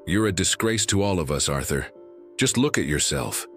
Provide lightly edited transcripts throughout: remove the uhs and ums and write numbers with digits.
"You're a disgrace to all of us, Arthur. Just look at yourself."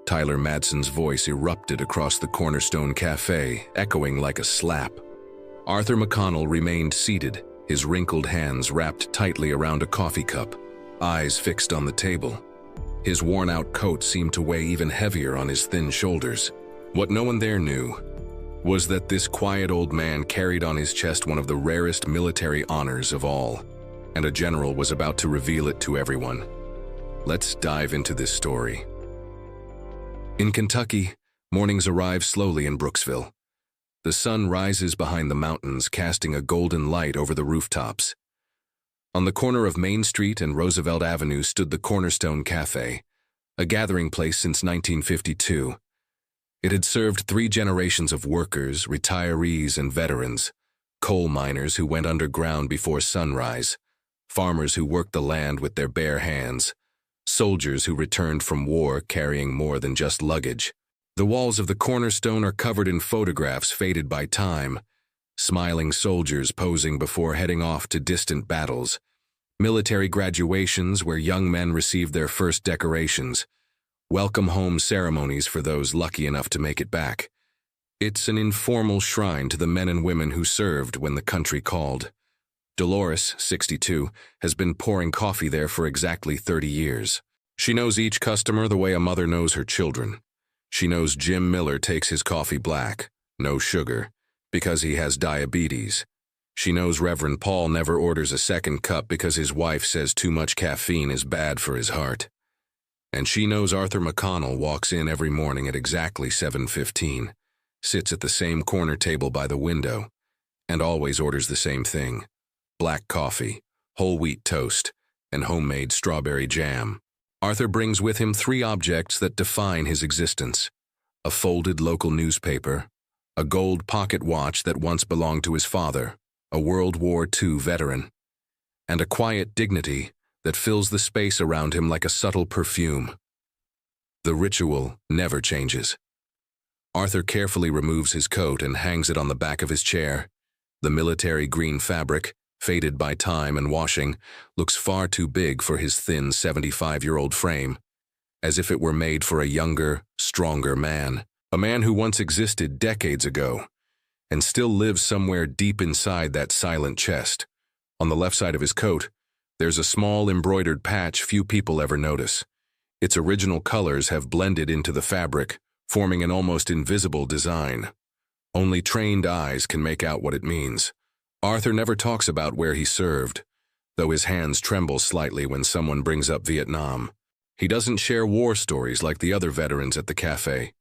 Tyler Madson's voice erupted across the Cornerstone Cafe, echoing like a slap. Arthur McConnell remained seated, his wrinkled hands wrapped tightly around a coffee cup, eyes fixed on the table. His worn-out coat seemed to weigh even heavier on his thin shoulders. What no one there knew was that this quiet old man carried on his chest one of the rarest military honors of all, and a general was about to reveal it to everyone. Let's dive into this story. In Kentucky, mornings arrive slowly in Brooksville. The sun rises behind the mountains, casting a golden light over the rooftops. On the corner of Main Street and Roosevelt Avenue stood the Cornerstone Cafe, a gathering place since 1952. It had served 3 generations of workers, retirees, and veterans, coal miners who went underground before sunrise, farmers who worked the land with their bare hands, soldiers who returned from war carrying more than just luggage. The walls of the Cornerstone are covered in photographs faded by time, smiling soldiers posing before heading off to distant battles, military graduations where young men received their first decorations, welcome home ceremonies for those lucky enough to make it back. It's an informal shrine to the men and women who served when the country called. Dolores, 62, has been pouring coffee there for exactly 30 years. She knows each customer the way a mother knows her children. She knows Jim Miller takes his coffee black, no sugar, because he has diabetes. She knows Reverend Paul never orders a second cup because his wife says too much caffeine is bad for his heart. And she knows Arthur McConnell walks in every morning at exactly 7:15, sits at the same corner table by the window, and always orders the same thing: black coffee, whole wheat toast, and homemade strawberry jam. Arthur brings with him 3 objects that define his existence: a folded local newspaper, a gold pocket watch that once belonged to his father, a World War II veteran, and a quiet dignity that fills the space around him like a subtle perfume. The ritual never changes. Arthur carefully removes his coat and hangs it on the back of his chair. The military green fabric, faded by time and washing, looks far too big for his thin 75-year-old frame, as if it were made for a younger, stronger man, a man who once existed decades ago and still lives somewhere deep inside that silent chest. On the left side of his coat, there's a small embroidered patch few people ever notice. Its original colors have blended into the fabric, forming an almost invisible design. Only trained eyes can make out what it means. Arthur never talks about where he served, though his hands tremble slightly when someone brings up Vietnam. He doesn't share war stories like the other veterans at the cafe,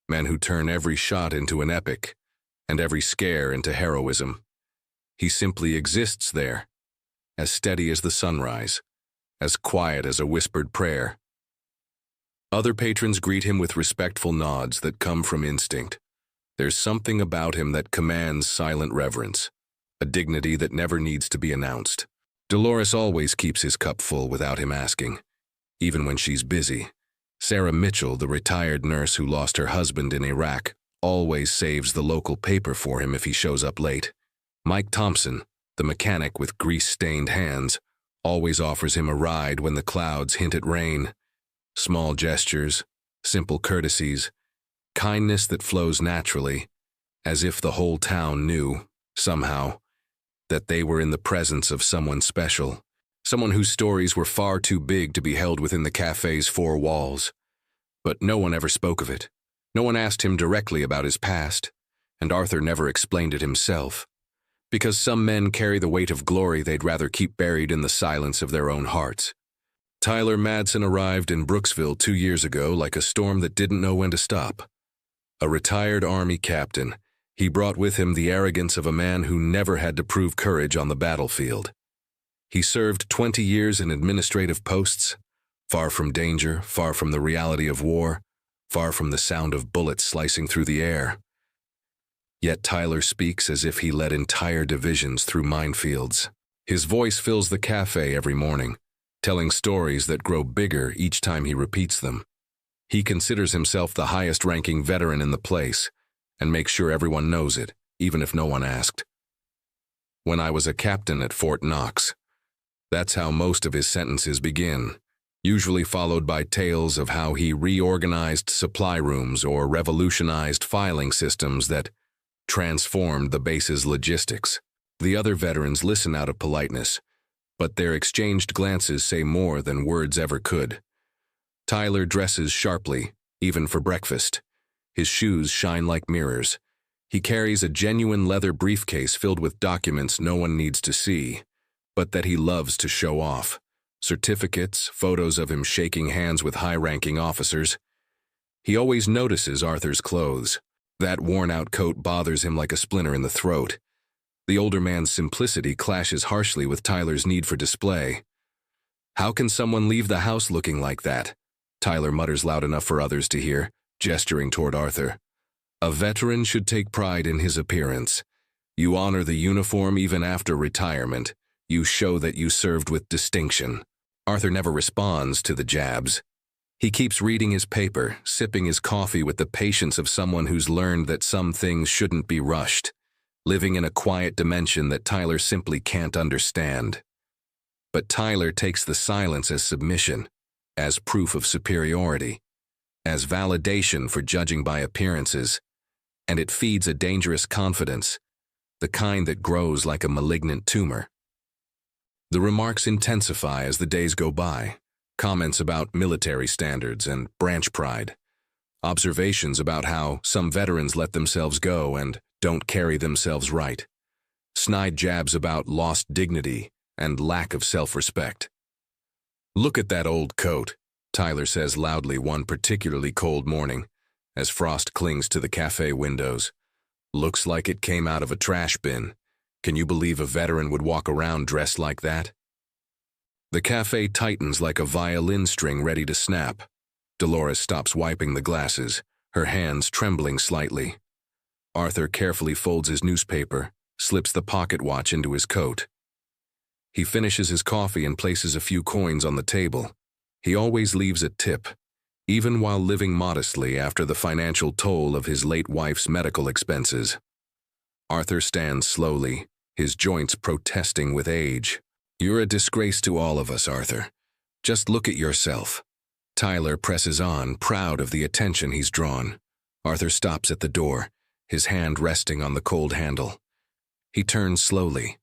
men who turn every shot into an epic and every scare into heroism. He simply exists there, as steady as the sunrise, as quiet as a whispered prayer. Other patrons greet him with respectful nods that come from instinct. There's something about him that commands silent reverence, a dignity that never needs to be announced. Dolores always keeps his cup full without him asking, even when she's busy. Sarah Mitchell, the retired nurse who lost her husband in Iraq, always saves the local paper for him if he shows up late. Mike Thompson, the mechanic with grease-stained hands, always offers him a ride when the clouds hint at rain. Small gestures, simple courtesies, kindness that flows naturally, as if the whole town knew, somehow, that they were in the presence of someone special, someone whose stories were far too big to be held within the cafe's 4 walls. But no one ever spoke of it. No one asked him directly about his past, and Arthur never explained it himself, because some men carry the weight of glory they'd rather keep buried in the silence of their own hearts. Tyler Madsen arrived in Brooksville 2 years ago like a storm that didn't know when to stop. A retired Army captain, he brought with him the arrogance of a man who never had to prove courage on the battlefield. He served 20 years in administrative posts, far from danger, far from the reality of war, far from the sound of bullets slicing through the air. Yet Tyler speaks as if he led entire divisions through minefields. His voice fills the cafe every morning, telling stories that grow bigger each time he repeats them. He considers himself the highest-ranking veteran in the place, and makes sure everyone knows it, even if no one asked. When I was a captain at Fort Knox, That's how most of his sentences begin, usually followed by tales of how he reorganized supply rooms or revolutionized filing systems that transformed the base's logistics. The other veterans listen out of politeness, but their exchanged glances say more than words ever could. Tyler dresses sharply, even for breakfast. His shoes shine like mirrors. He carries a genuine leather briefcase filled with documents no one needs to see, but that he loves to show off. Certificates, photos of him shaking hands with high-ranking officers. He always notices Arthur's clothes. That worn-out coat bothers him like a splinter in the throat. The older man's simplicity clashes harshly with Tyler's need for display. "How can someone leave the house looking like that?" Tyler mutters loud enough for others to hear, gesturing toward Arthur. "A veteran should take pride in his appearance. You honor the uniform even after retirement. You show that you served with distinction." Arthur never responds to the jabs. He keeps reading his paper, sipping his coffee with the patience of someone who's learned that some things shouldn't be rushed, living in a quiet dimension that Tyler simply can't understand. But Tyler takes the silence as submission, as proof of superiority, as validation for judging by appearances, and it feeds a dangerous confidence, the kind that grows like a malignant tumor. The remarks intensify as the days go by. Comments about military standards and branch pride. Observations about how some veterans let themselves go and don't carry themselves right. Snide jabs about lost dignity and lack of self-respect. "Look at that old coat," Tyler says loudly one particularly cold morning, as frost clings to the cafe windows. "Looks like it came out of a trash bin. Can you believe a veteran would walk around dressed like that?" The cafe tightens like a violin string ready to snap. Dolores stops wiping the glasses, her hands trembling slightly. Arthur carefully folds his newspaper, slips the pocket watch into his coat. He finishes his coffee and places a few coins on the table. He always leaves a tip, even while living modestly after the financial toll of his late wife's medical expenses. Arthur stands slowly, his joints protesting with age. "You're a disgrace to all of us, Arthur. Just look at yourself." Tyler presses on, proud of the attention he's drawn. Arthur stops at the door, his hand resting on the cold handle. He turns slowly.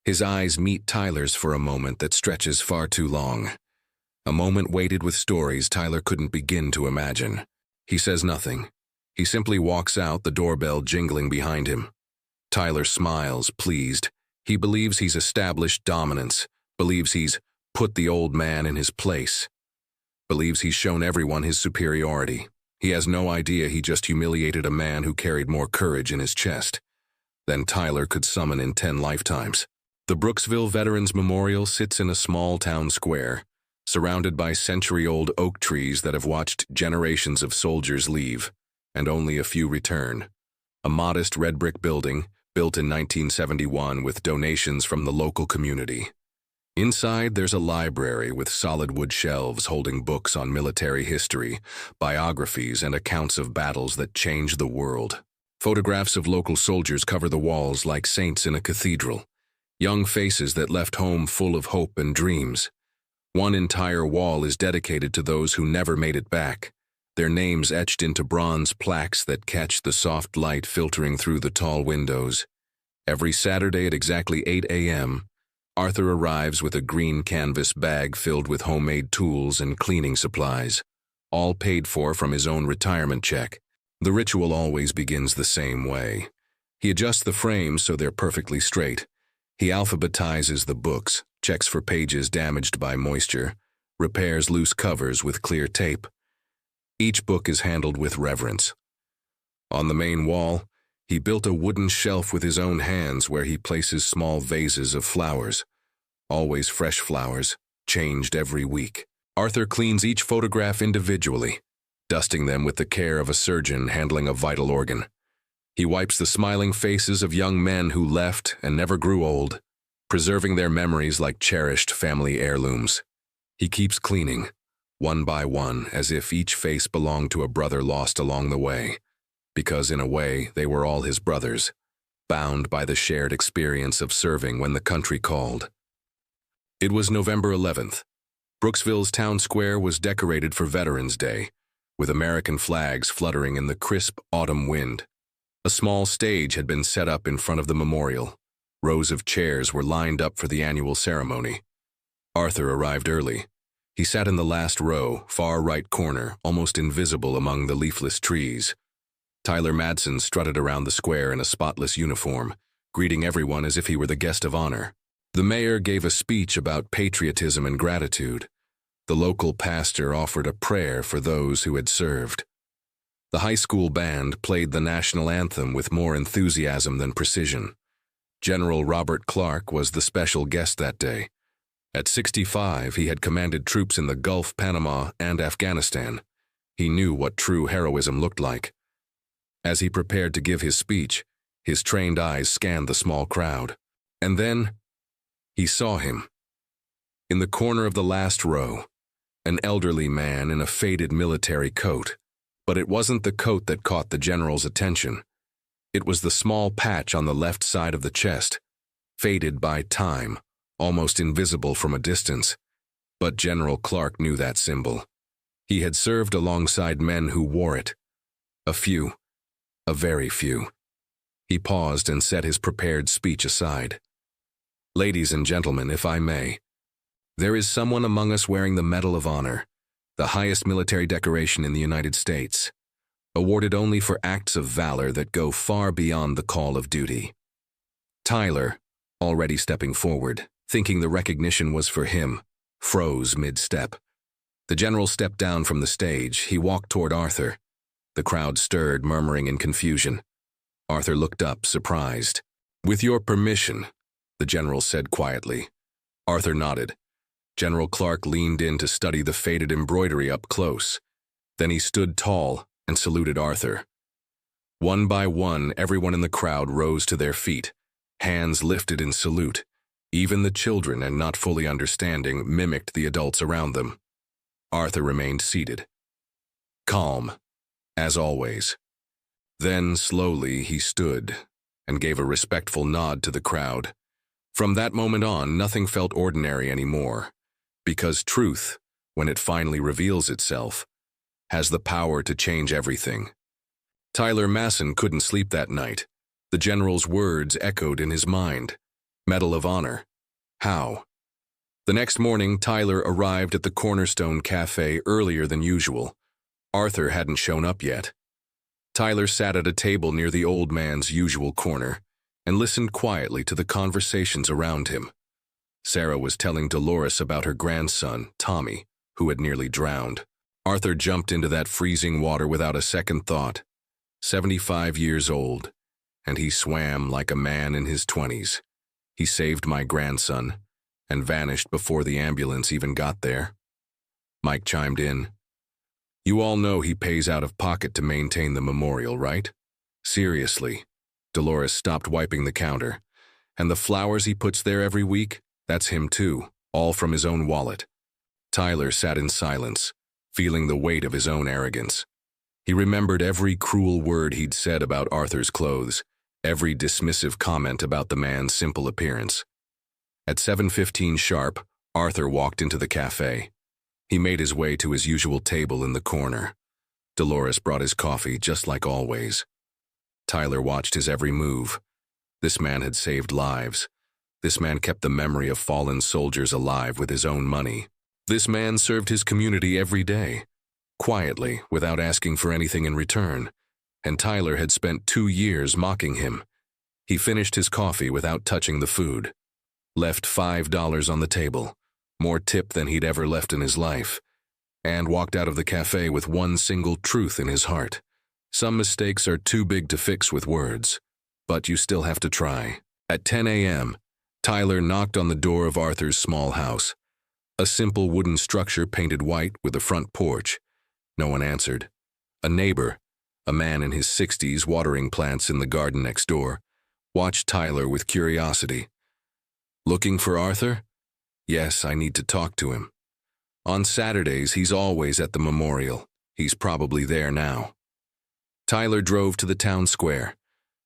His eyes meet Tyler's for a moment that stretches far too long. A moment weighted with stories Tyler couldn't begin to imagine. He says nothing. He simply walks out, the doorbell jingling behind him. Tyler smiles, pleased. He believes he's established dominance, believes he's put the old man in his place, believes he's shown everyone his superiority. He has no idea he just humiliated a man who carried more courage in his chest than Tyler could summon in 10 lifetimes. The Brooksville Veterans Memorial sits in a small town square, surrounded by century-old oak trees that have watched generations of soldiers leave, and only a few return. A modest red brick building, built in 1971 with donations from the local community. Inside, there's a library with solid wood shelves holding books on military history, biographies, and accounts of battles that changed the world. Photographs of local soldiers cover the walls like saints in a cathedral, young faces that left home full of hope and dreams. One entire wall is dedicated to those who never made it back, their names etched into bronze plaques that catch the soft light filtering through the tall windows. Every Saturday at exactly 8 a.m., Arthur arrives with a green canvas bag filled with homemade tools and cleaning supplies, all paid for from his own retirement check. The ritual always begins the same way. He adjusts the frames so they're perfectly straight. He alphabetizes the books, checks for pages damaged by moisture, repairs loose covers with clear tape. Each book is handled with reverence. On the main wall, he built a wooden shelf with his own hands where he places small vases of flowers, always fresh flowers, changed every week. Arthur cleans each photograph individually, dusting them with the care of a surgeon handling a vital organ. He wipes the smiling faces of young men who left and never grew old, preserving their memories like cherished family heirlooms. He keeps cleaning, one by one, as if each face belonged to a brother lost along the way, because in a way they were all his brothers, bound by the shared experience of serving when the country called. It was November 11th. Brooksville's town square was decorated for Veterans Day, with American flags fluttering in the crisp autumn wind. A small stage had been set up in front of the memorial. Rows of chairs were lined up for the annual ceremony. Arthur arrived early. He sat in the last row, far right corner, almost invisible among the leafless trees. Tyler Madsen strutted around the square in a spotless uniform, greeting everyone as if he were the guest of honor. The mayor gave a speech about patriotism and gratitude. The local pastor offered a prayer for those who had served. The high school band played the national anthem with more enthusiasm than precision. General Robert Clark was the special guest that day. At 65, he had commanded troops in the Gulf, Panama, and Afghanistan. He knew what true heroism looked like. As he prepared to give his speech, his trained eyes scanned the small crowd. And then, he saw him. In the corner of the last row, an elderly man in a faded military coat. But it wasn't the coat that caught the general's attention. It was the small patch on the left side of the chest, faded by time, almost invisible from a distance. But General Clark knew that symbol. He had served alongside men who wore it. A few. A very few. He paused and set his prepared speech aside. Ladies and gentlemen, if I may, there is someone among us wearing the Medal of Honor, the highest military decoration in the United States, awarded only for acts of valor that go far beyond the call of duty. Tyler, already stepping forward, thinking the recognition was for him, froze mid-step. The general stepped down from the stage. He walked toward Arthur. The crowd stirred, murmuring in confusion. Arthur looked up, surprised. "With your permission," the general said quietly. Arthur nodded. General Clark leaned in to study the faded embroidery up close. Then he stood tall and saluted Arthur. One by one, everyone in the crowd rose to their feet, hands lifted in salute. Even the children, and not fully understanding, mimicked the adults around them. Arthur remained seated, calm, as always. Then, slowly, he stood and gave a respectful nod to the crowd. From that moment on, nothing felt ordinary anymore, because truth, when it finally reveals itself, has the power to change everything. Tyler Madsen couldn't sleep that night. The general's words echoed in his mind. Medal of Honor. How? The next morning, Tyler arrived at the Cornerstone Cafe earlier than usual. Arthur hadn't shown up yet. Tyler sat at a table near the old man's usual corner and listened quietly to the conversations around him. Sarah was telling Dolores about her grandson, Tommy, who had nearly drowned. Arthur jumped into that freezing water without a second thought. 75 years old, and he swam like a man in his 20s. He saved my grandson and vanished before the ambulance even got there. Mike chimed in. You all know he pays out of pocket to maintain the memorial, right? Seriously. Dolores stopped wiping the counter. And the flowers he puts there every week? That's him too, all from his own wallet. Tyler sat in silence, feeling the weight of his own arrogance. He remembered every cruel word he'd said about Arthur's clothes, every dismissive comment about the man's simple appearance. At 7:15 sharp, Arthur walked into the cafe. He made his way to his usual table in the corner. Dolores brought his coffee, just like always. Tyler watched his every move. This man had saved lives. This man kept the memory of fallen soldiers alive with his own money. This man served his community every day, quietly, without asking for anything in return. And Tyler had spent 2 years mocking him. He finished his coffee without touching the food, left $5 on the table, more tip than he'd ever left in his life, and walked out of the cafe with one single truth in his heart. Some mistakes are too big to fix with words, but you still have to try. At 10 a.m., Tyler knocked on the door of Arthur's small house, a simple wooden structure painted white with a front porch. No one answered. A neighbor, a man in his 60s watering plants in the garden next door, watched Tyler with curiosity. Looking for Arthur? Yes, I need to talk to him. On Saturdays, he's always at the memorial. He's probably there now. Tyler drove to the town square.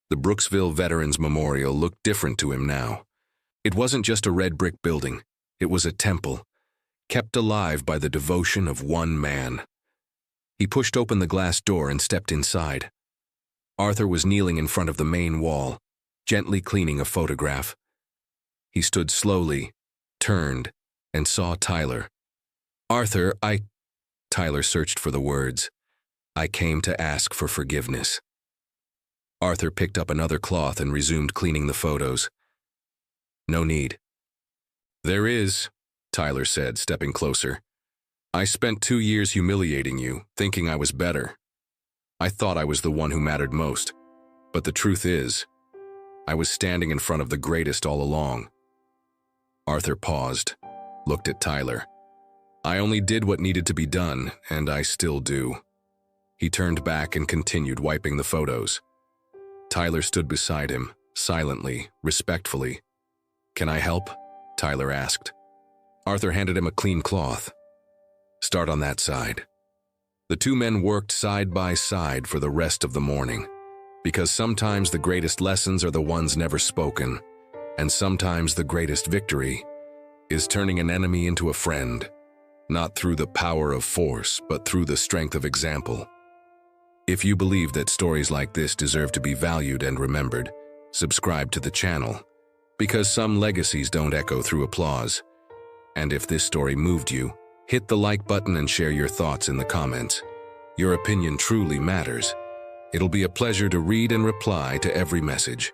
The Brooksville Veterans Memorial looked different to him now. It wasn't just a red brick building. It was a temple, kept alive by the devotion of one man. He pushed open the glass door and stepped inside. Arthur was kneeling in front of the main wall, gently cleaning a photograph. He stood slowly, turned, and saw Tyler. "Arthur, Tyler searched for the words. "I came to ask for forgiveness." Arthur picked up another cloth and resumed cleaning the photos. "No need." "There is," Tyler said, stepping closer. "I spent 2 years humiliating you, thinking I was better. I thought I was the one who mattered most. But the truth is, I was standing in front of the greatest all along." Arthur paused, looked at Tyler. "I only did what needed to be done, and I still do." He turned back and continued wiping the photos. Tyler stood beside him, silently, respectfully. "Can I help?" Tyler asked. Arthur handed him a clean cloth. "Start on that side." The two men worked side by side for the rest of the morning, because sometimes the greatest lessons are the ones never spoken, and sometimes the greatest victory is turning an enemy into a friend, not through the power of force, but through the strength of example. If you believe that stories like this deserve to be valued and remembered, subscribe to the channel, because some legacies don't echo through applause. And if this story moved you, hit the like button and share your thoughts in the comments. Your opinion truly matters. It'll be a pleasure to read and reply to every message.